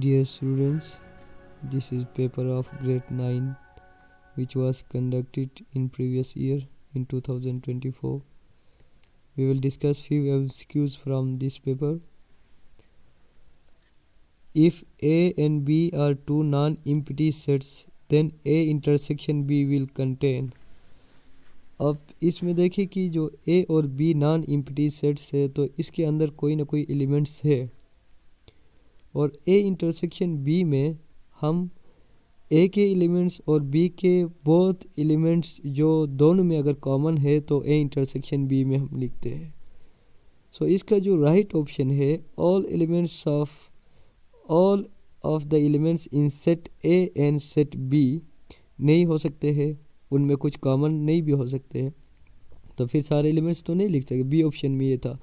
Dear students, this is paper of grade 9 which was conducted in previous year in 2024. We will discuss few MCQs from this paper. If A and B are two non-empty sets, then A intersection B will contain. अब इसमें देखिए कि जो A और B non empty sets है तो इसके अंदर कोई ना कोई एलिमेंट्स है और A इंटरसेक्शन B में हम A के एलिमेंट्स और B के बोथ एलिमेंट्स जो दोनों में अगर कॉमन है तो A इंटरसेक्शन B में हम लिखते हैं. सो इसका जो राइट ऑप्शन है all of the elements in set A and set B नहीं हो सकते हैं, उनमें कुछ कॉमन नहीं भी हो सकते हैं, तो फिर सारे एलिमेंट्स तो नहीं लिख सकते. बी ऑप्शन में ये था.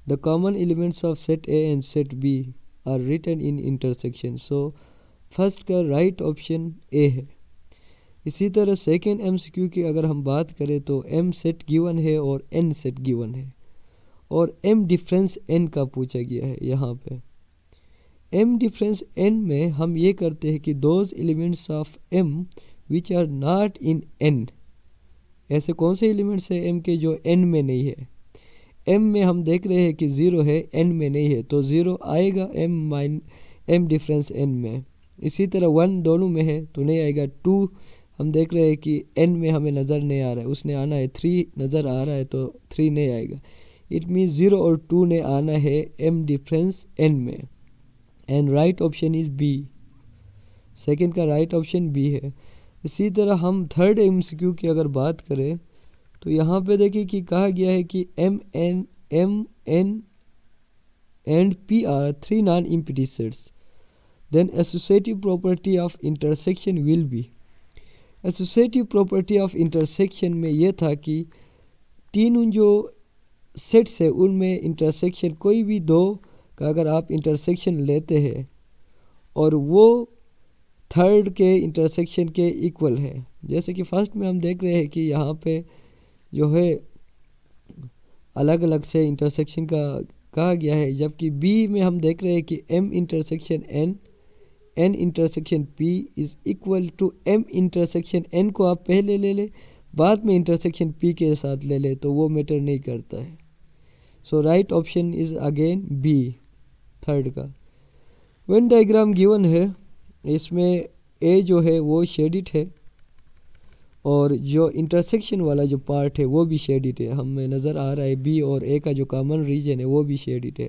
The common elements of set A and set B are written in intersection. So first का राइट ऑप्शन ए है. इसी तरह सेकेंड एमसीक्यू की अगर हम बात करें तो एम सेट गिवन है और एन सेट गिवन है और एम डिफरेंस एन का पूछा गया है. यहाँ पे एम डिफरेंस एन में हम ये करते हैं कि those elements of M which are not in N. ऐसे कौन से एलिमेंट्स है एम के जो एन में नहीं है. एम में हम देख रहे हैं कि 0 है, एन में नहीं है, तो 0 आएगा एम डिफरेंस एन में. इसी तरह 1 दोनों में है तो नहीं आएगा. 2 हम देख रहे हैं कि एन में हमें नज़र नहीं आ रहा है, उसने आना है. 3 नज़र आ रहा है तो 3 नहीं आएगा. इट मीन्स 0 और 2 ने आना है एम डिफरेंस एन में. And right option is B. Second का राइट ऑप्शन बी है. इसी तरह हम थर्ड एमसीक्यू की अगर बात करें तो यहाँ पे देखिए कि कहा गया है कि M N and P are 3 non empty sets. Then associative property of intersection will be. Associative property of intersection में ये था कि तीन जो सेट्स है उनमें इंटरसेक्शन कोई भी दो का अगर आप इंटरसेक्शन लेते हैं और वो थर्ड के इंटरसेक्शन के इक्वल है. जैसे कि फर्स्ट में हम देख रहे हैं कि यहाँ पे जो है अलग अलग से इंटरसेक्शन का कहा गया है, जबकि बी में हम देख रहे हैं कि M intersection N intersection P is equal to M intersection N को आप पहले ले ले, बाद में इंटरसेक्शन पी के साथ ले ले, तो वो मैटर नहीं करता है. So right option is again B third का. वेन डायग्राम गिवन है, इसमें ए जो है वो शेडिड है और जो इंटरसेक्शन वाला जो पार्ट है वो भी शेडिड है. हमें नज़र आ रहा है बी और ए का जो कॉमन रीजन है वो भी शेडिड है.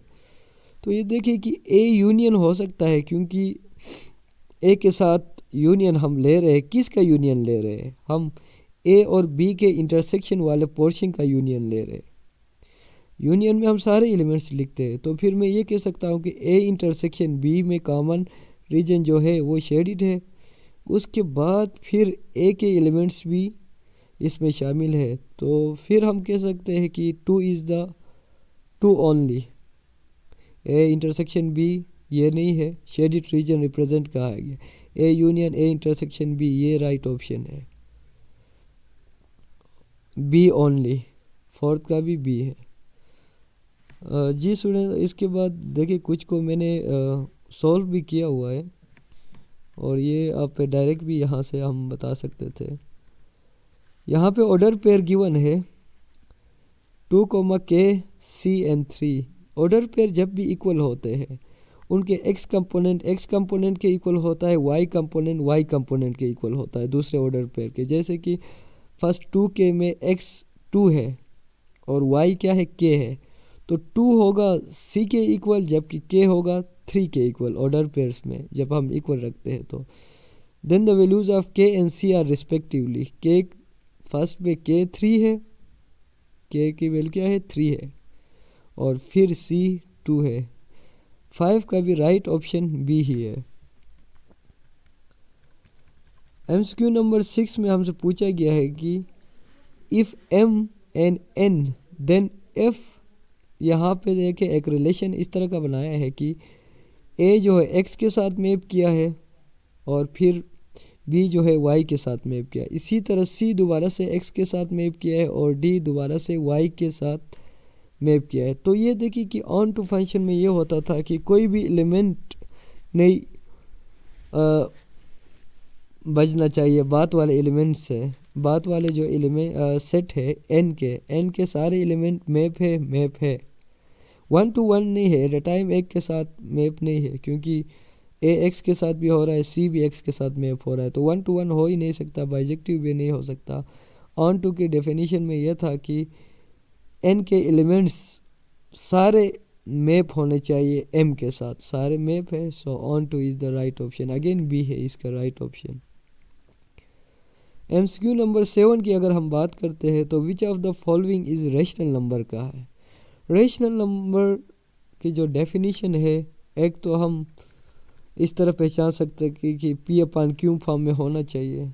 तो ये देखिए कि ए यूनियन हो सकता है क्योंकि ए के साथ यूनियन हम ले रहे हैं. किसका यूनियन ले रहे हैं हम? ए और बी के इंटरसेक्शन वाले पोर्शन का यूनियन ले रहे हैं. यूनियन में हम सारे एलिमेंट्स लिखते हैं, तो फिर मैं ये कह सकता हूँ कि ए इंटरसेक्शन बी में कॉमन रीजन जो है वो शेडिड है. उसके बाद फिर ए के एलिमेंट्स भी इसमें शामिल है, तो फिर हम कह सकते हैं कि 2 is the 2 only. A intersection B ये नहीं है, शेडिड रीजन रिप्रेजेंट कहा गया. A union A intersection B ये राइट ऑप्शन है. बी ओनली, फोर्थ का भी बी है. जी स्टूडेंट, इसके बाद देखिए कुछ को मैंने सॉल्व भी किया हुआ है और ये आप डायरेक्ट भी यहाँ से हम बता सकते थे. यहाँ पे ऑर्डर पेयर गिवन है 2, K, C and 3. Order pair जब भी इक्वल होते हैं उनके x कंपोनेंट के इक्वल होता है, y कंपोनेंट के इक्वल होता है दूसरे ऑर्डर पेयर के. जैसे कि फर्स्ट 2k में x 2 है और y क्या है, k है, तो 2 होगा c के इक्वल जबकि k होगा 3 के इक्वल. ऑर्डर पेयर्स में जब हम इक्वल रखते हैं तो then the values of k and c are respectively. k first में k 3 है, k की वैल्यू क्या है 3 है, और फिर c 2 है. 5 का भी राइट ऑप्शन बी ही है. एमसीक्यू नंबर 6 में हमसे पूछा गया है कि if m and n then f. यहाँ पे देखें एक रिलेशन इस तरह का बनाया है कि a जो है x के साथ मैप किया है और फिर b जो है y के साथ मैप किया. इसी तरह c दोबारा से x के साथ मैप किया है और d दोबारा से y के साथ मैप किया है. तो ये देखिए कि ऑन टू फंक्शन में ये होता था कि कोई भी एलिमेंट नहीं बचना चाहिए बात वाले एलिमेंट से। बात वाले जो एलिमेंट सेट है एन के सारे एलिमेंट मैप है 1 to 1 नहीं है, एट अ टाइम एक के साथ मैप नहीं है, क्योंकि ए एक्स के साथ भी हो रहा है, सी भी एक्स के साथ मैप हो रहा है, तो 1 to 1 हो ही नहीं सकता, बाइजेक्टिव भी नहीं हो सकता। ऑन टू की डेफिनेशन में यह था कि एन के एलिमेंट्स सारे मैप होने चाहिए एम के साथ, सारे मैप है, so onto is the right option. Again B है इसका राइट ऑप्शन। एमसीक्यू नंबर 7 की अगर हम बात करते हैं तो which of the following is rational number का है। रेशनल नंबर की जो डेफिनेशन है, एक तो हम इस तरह पहचान सकते हैं कि पी अपॉन क्यू फॉर्म में होना चाहिए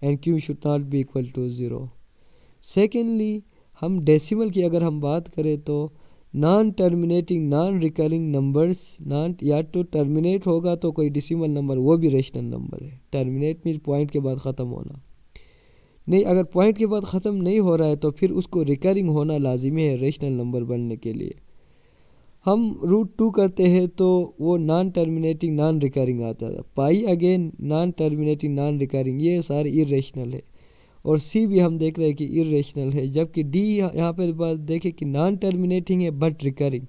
and Q should not be equal to 0। Secondly हम डेसिमल की अगर हम बात करें तो non terminating non recurring numbers, non या तो टर्मिनेट होगा तो कोई डेसिमल नंबर वो भी रेशनल नंबर है। टर्मिनेट मीन्स पॉइंट के बाद ख़त्म होना, नहीं अगर पॉइंट के बाद ख़त्म नहीं हो रहा है तो फिर उसको रिकरिंग होना लाजिमी है रेशनल नंबर बनने के लिए। हम √2 करते हैं तो वो नॉन टर्मिनेटिंग नॉन रिकरिंग आता है। पाई again non terminating non recurring, ये सारे इरेशनल है। और सी भी हम देख रहे हैं कि इरेशनल है, जबकि डी यहाँ पर बात देखें कि नॉन टर्मिनेटिंग है but recurring,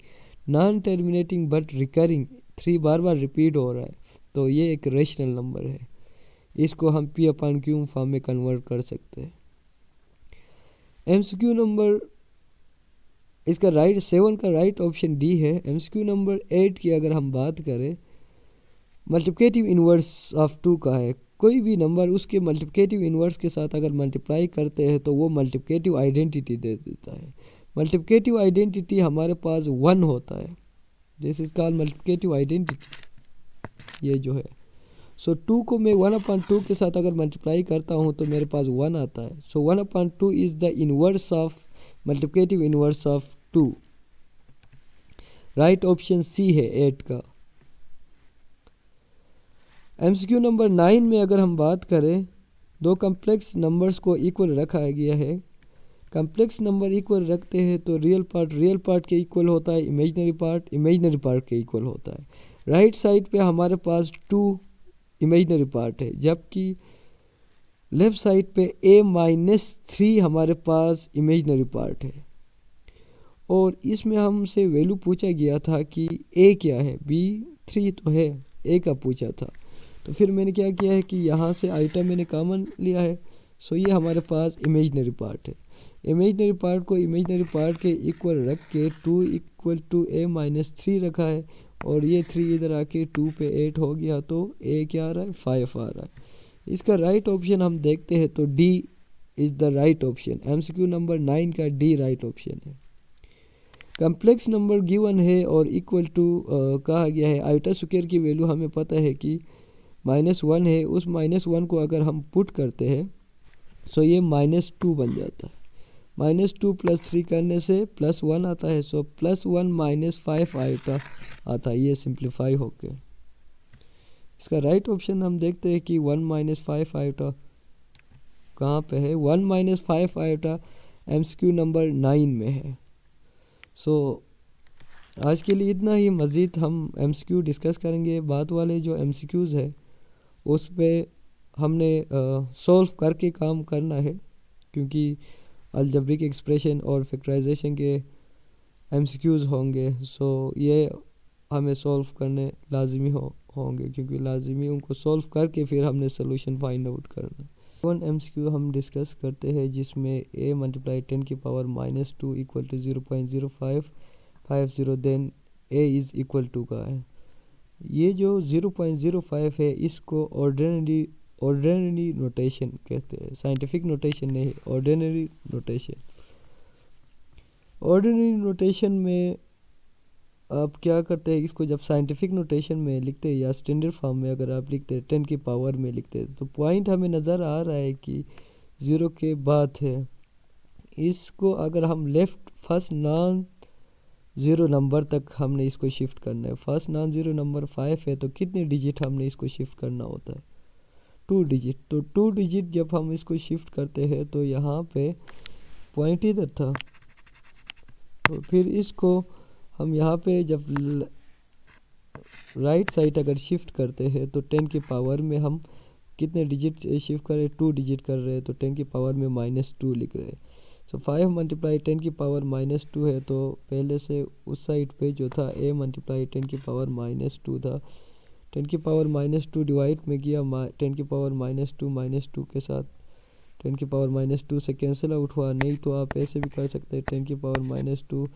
non terminating but recurring 3 bar bar repeat हो रहा है, तो ये एक रेशनल नंबर है। इसको हम पी अपॉन क्यू फॉर्म में कन्वर्ट कर सकते हैं। एमसीक्यू नंबर इसका 7 का राइट ऑप्शन डी है। एमसीक्यू नंबर 8 की अगर हम बात करें, मल्टीप्लिकेटिव इन्वर्स ऑफ 2 का है। कोई भी नंबर उसके मल्टीप्लिकेटिव इन्वर्स के साथ अगर मल्टीप्लाई करते हैं तो वो मल्टीप्लिकेटिव आइडेंटिटी दे देता है। मल्टीप्लिकेटिव आइडेंटिटी हमारे पास 1 होता है, this is called multiplicative identity, ये जो है। सो 2 को मैं 1/2 के साथ अगर मल्टीप्लाई करता हूँ तो मेरे पास 1 आता है। So 1/2 is the inverse of multiplicative inverse of 2। Right option C है 8 का। एमसीक्यू नंबर 9 में अगर हम बात करें, दो कम्प्लेक्स नंबर्स को इक्वल रखा गया है। कम्प्लेक्स नंबर इक्वल रखते हैं तो रियल पार्ट के इक्वल होता है, इमेजिनरी पार्ट के इक्वल होता है। राइट साइड पे हमारे पास 2 इमेजिनरी पार्ट है, जबकि लेफ्ट साइड पे a-3 हमारे पास इमेजिनरी पार्ट है। और इसमें हमसे वैल्यू पूछा गया था कि a क्या है, b3 तो है, a का पूछा था। तो फिर मैंने क्या किया है कि यहाँ से आइटम मैंने कॉमन लिया है, सो ये हमारे पास इमेजिनरी पार्ट है। इमेजिनरी पार्ट को इमेजिनरी पार्ट के इक्वल रख के 2 = a-3 रखा है, और ये 3 इधर आके 2 पे 8 हो गया, तो a क्या आ रहा है 5 आ रहा है। इसका राइट ऑप्शन हम देखते हैं तो D is the right option. MCQ number 9 का डी राइट ऑप्शन है। कम्प्लेक्स नंबर गिवन है और इक्वल टू कहा गया है। आइटा स्क्वायर की वैल्यू हमें पता है कि -1 है, उस -1 को अगर हम पुट करते हैं सो ये -2 बन जाता है। -2 + 3 करने से +1 आता है, सो +1 - 5 आइटा आता है, ये सिंप्लीफाई होके। इसका राइट ऑप्शन हम देखते हैं कि 1 - 5 आइटा कहाँ पे है। 1 - 5 आइटा एमसीक्यू नंबर 9 में है। सो आज के लिए इतना ही। मज़ीद हम एमसीक्यू डिस्कस करेंगे। बात वाले जो एमसीक्यूज़ है उस पे हमने सॉल्व करके काम करना है, क्योंकि अलजेब्रिक एक्सप्रेशन और फैक्टराइजेशन के एमसीक्यूज़ होंगे, सो ये हमें सॉल्व करने लाजिमी होंगे, क्योंकि लाजिमी उनको सॉल्व करके फिर हमने सोल्यूशन फाइंड आउट करना है। 1 एमसीक्यू हम डिस्कस करते हैं जिसमें a × 10 की power -2 = 0.0550, then a is equal to का है। ये जो 0.05 है इसको ऑर्डिनरी नोटेशन कहते हैं, साइंटिफिक नोटेशन नहीं, ऑर्डिनरी नोटेशन। ऑर्डिनरी नोटेशन में आप क्या करते हैं, इसको जब साइंटिफिक नोटेशन में लिखते हैं या स्टैंडर्ड फॉर्म में अगर आप लिखते हैं 10 की पावर में लिखते हैं, तो पॉइंट हमें नज़र आ रहा है कि 0 के बाद है। इसको अगर हम left first non zero number तक हमने इसको शिफ्ट करना है। फर्स्ट नॉन ज़ीरो नंबर 5 है, तो कितने डिजिट हमने इसको शिफ्ट करना होता है 2 डिजिट। तो 2 डिजिट जब हम इसको शिफ्ट करते हैं तो यहाँ पे पॉइंट इधर था, तो फिर इसको हम यहाँ पे जब राइट साइड अगर शिफ्ट करते हैं तो 10 की पावर में हम कितने डिजिट शिफ्ट कर रहे हैं, 2 डिजिट कर रहे हैं, तो 10 की पावर में -2 लिख रहे हैं। सो 5 मल्टीप्लाई 10 की पावर -2 है, तो पहले से उस साइड पे जो था a मल्टीप्लाई 10 की पावर -2 था। 10 की पावर -2 डिवाइड में किया 10 की पावर -2 के साथ 10 की पावर -2 से कैंसिल आउट हुआ। नहीं तो आप ऐसे भी कर सकते हैं, 10 की पावर -2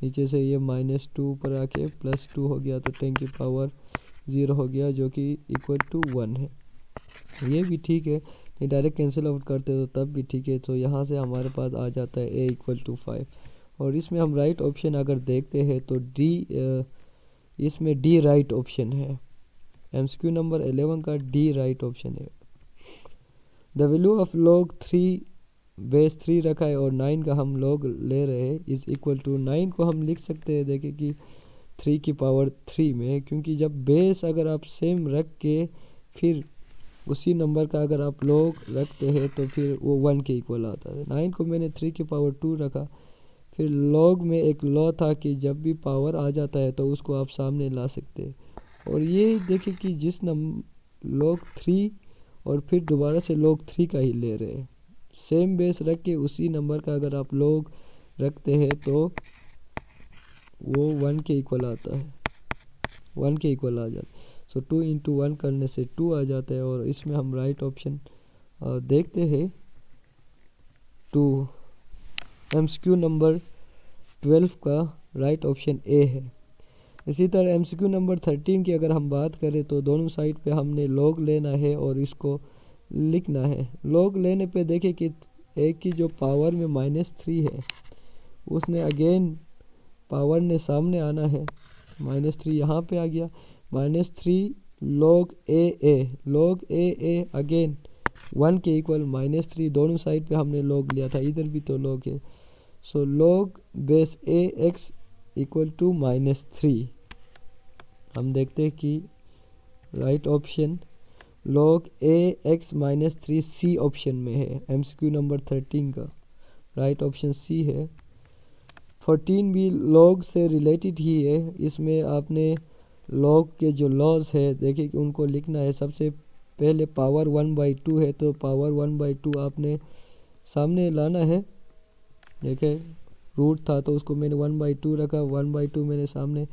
नीचे से ये -2 ऊपर आके +2 हो गया, तो 10 की पावर 0 हो गया, जो कि इक्वल टू 1 है। ये भी ठीक है, नहीं डायरेक्ट कैंसिल आउट करते तो तब भी ठीक है। तो यहाँ से हमारे पास आ जाता है a इक्वल टू 5। और इसमें हम राइट ऑप्शन अगर देखते हैं तो डी, इसमें डी राइट ऑप्शन है। MCQ नंबर 11 का डी राइट ऑप्शन है। The value of log 3 base 3 रखा है और 9 का हम log ले रहे हैं, इज़ इक्वल टू 9 को हम लिख सकते हैं, देखिए कि 3 की पावर 3 में, क्योंकि जब बेस अगर आप सेम रख के फिर उसी नंबर का अगर आप log रखते हैं तो फिर वो 1 के इक्वल आता है। 9 को मैंने 3 की पावर 2 रखा, फिर log में एक लॉ था कि जब भी पावर आ जाता है तो उसको आप सामने ला सकते हैं। और ये देखिए कि जिस log 3 और फिर दोबारा से log 3 का ही ले रहे हैं, सेम बेस रख के उसी नंबर का अगर आप log रखते हैं तो वो 1 के इक्वल आता है, 1 के इक्वल आ जाता है। सो 2 इंटू 1 करने से 2 आ जाता है। और इसमें हम राइट ऑप्शन देखते हैं 2। MCQ नंबर 12 का राइट ऑप्शन ए है। इसी तरह MCQ नंबर 13 की अगर हम बात करें तो दोनों साइड पे हमने log लेना है और इसको लिखना है। log लेने पे देखें कि एक की जो पावर में -3 है उसने अगेन पावर ने सामने आना है, -3 यहाँ पे आ गया, -3 log a अगेन 1 के इक्वल -3, दोनों साइड पे हमने log लिया था, इधर भी तो log है। So log base a x equal to -3। हम देखते हैं कि right option log a x -3 C option में है। MCQ नंबर 13 का राइट ऑप्शन सी है। 14 भी log से रिलेटेड ही है। इसमें आपने log के जो लॉज है देखिए कि उनको लिखना है। सबसे पहले पावर 1/2 है तो पावर 1/2 आपने सामने लाना है। देखिए रूट था तो उसको मैंने 1/2 रखा, 1/2 मैंने सामने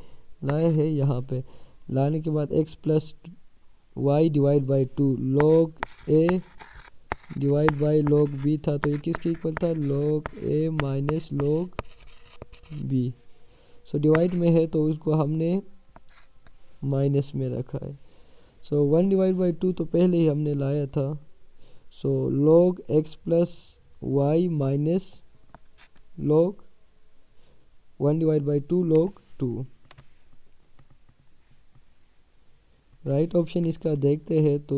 लाया है। यहाँ पे लाने के बाद x plus y divide by 2 log a divide by log b था, तो ये किसके इक्वल था, log a minus log b। So divide में है तो उसको हमने माइनस में रखा है। सो 1 डिवाइड बाई 2 तो पहले ही हमने लाया था। So log x plus y minus log 1 divide by 2 log 2। Right option इसका देखते हैं तो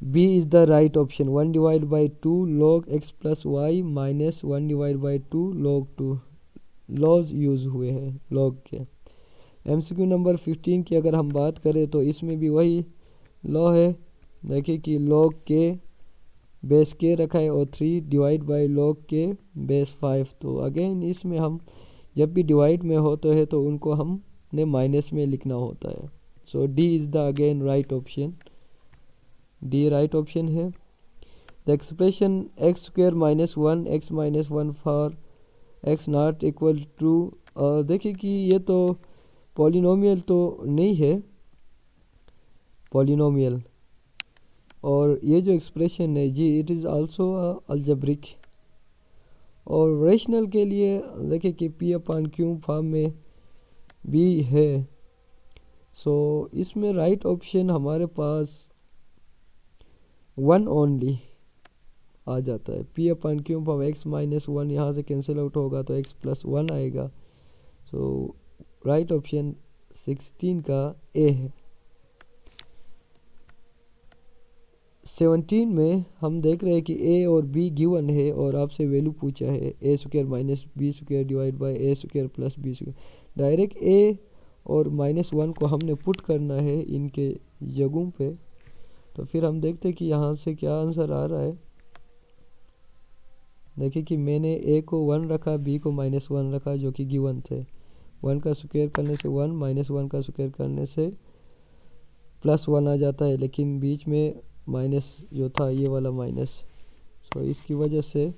B is the right option. 1 divide by 2 log x plus Y minus 1 divide by 2 log 2 laws use हुए हैं log के। MCQ नंबर 15 की अगर हम बात करें तो इसमें भी वही लॉ है। देखिए कि log के बेस के रखा है और 3 डिवाइड बाई log के बेस 5। तो अगेन इसमें हम जब भी डिवाइड में होते हैं तो उनको हमने माइनस में लिखना होता है। So D is the again right option, D right option है। The expression x square minus 1 x minus 1 for x not equal to, देखिए कि ये तो पॉलिनोमियल तो नहीं है, पॉलिनोमियल। और ये जो एक्सप्रेशन है जी इट इज़ आल्सो अलजेब्रिक। और रेशनल के लिए देखिए कि p/q फॉर्म में भी है। सो इसमें राइट ऑप्शन हमारे पास 1 ओनली आ जाता है। p/q फॉर्म x माइनस 1 यहाँ से कैंसिल आउट होगा तो x प्लस 1 आएगा। सो राइट ऑप्शन 16 का ए है। 17 में हम देख रहे हैं कि a और b गिवन है और आपसे वैल्यू पूछा है a square minus b square divide by a square plus b square. Direct a और -1 को हमने पुट करना है इनके जगहों पे। तो फिर हम देखते हैं कि यहाँ से क्या आंसर आ रहा है। देखिए कि मैंने a को 1 रखा, b को -1 रखा जो कि गिवन थे। 1 का स्क्वायर करने से 1, -1 का स्क्वायर करने से +1 आ जाता है, लेकिन बीच में माइनस जो था ये वाला माइनस, सो इसकी वजह से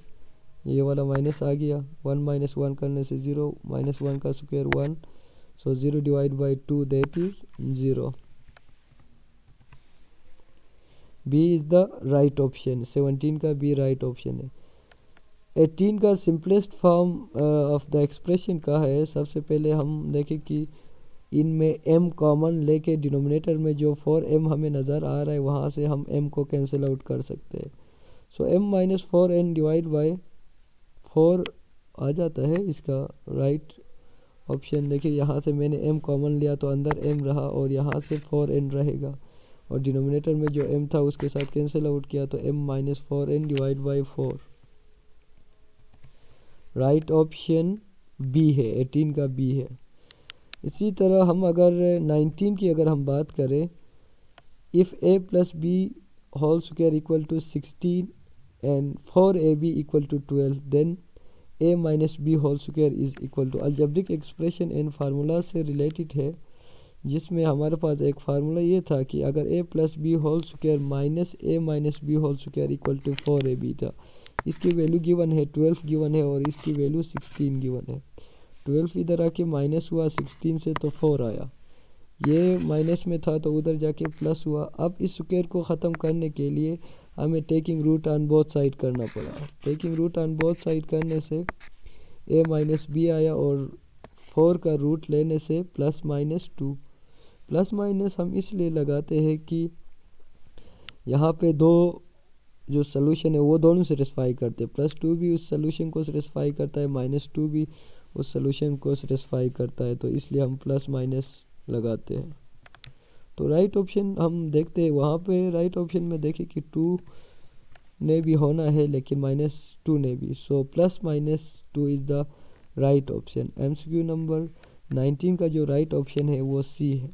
ये वाला माइनस आ गया। 1 - 1 करने से 0, -1 का square 1, so 0 divide by 2 that is 0। B is the right option. 17 का बी राइट ऑप्शन है। 18 का simplest form of the expression का है। सबसे पहले हम देखें कि इनमें m कॉमन लेके डिनोमिनेटर में जो 4m हमें नज़र आ रहा है वहाँ से हम m को कैंसिल आउट कर सकते हैं। सो m - 4n डिवाइड बाई 4 आ जाता है इसका राइट ऑप्शन। देखिए यहाँ से मैंने m कॉमन लिया तो अंदर m रहा और यहाँ से 4n रहेगा, और डिनोमिनेटर में जो m था उसके साथ कैंसिल आउट किया तो m - 4n divide by 4। Right option B है, 18 का बी है। इसी तरह हम अगर 19 की अगर हम बात करें, if a + b whole square equal to 16 and 4ab equal to 12 then a - b whole square is equal to. Algebraic expression and formula से रिलेटेड है, जिसमें हमारे पास एक फार्मूला ये था कि अगर a + b whole square minus a - b whole square equal to 4ab था। इसकी वैल्यू गिवन है 12 गिवन है और इसकी वैल्यू 16 गिवन है। 12 इधर आके माइनस हुआ 16 से तो 4 आया, ये माइनस में था तो उधर जाके प्लस हुआ। अब इस स्क्वायर को ख़त्म करने के लिए हमें taking root on both side करना पड़ा। Taking root on both side करने से a - b आया और 4 का रूट लेने से +-2। प्लस माइनस हम इसलिए लगाते हैं कि यहाँ पे दो जो सलूशन है वो दोनों सेटिस्फाई करते हैं। +2 भी उस सलूशन को सेटिस्फाई करता है, -2 भी उस सलूशन को सेटिस्फाई करता है, तो इसलिए हम प्लस माइनस लगाते हैं। तो राइट ऑप्शन हम देखते हैं, वहाँ पे राइट ऑप्शन में देखें कि 2 ने भी होना है लेकिन -2 ने भी, सो +-2 is the right option. MCQ number 19 का जो राइट ऑप्शन है वो सी है।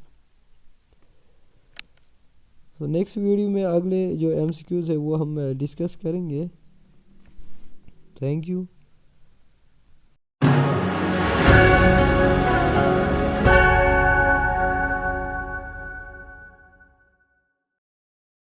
तो नेक्स्ट वीडियो में अगले जो MCQs है वो हम डिस्कस करेंगे। Thank you.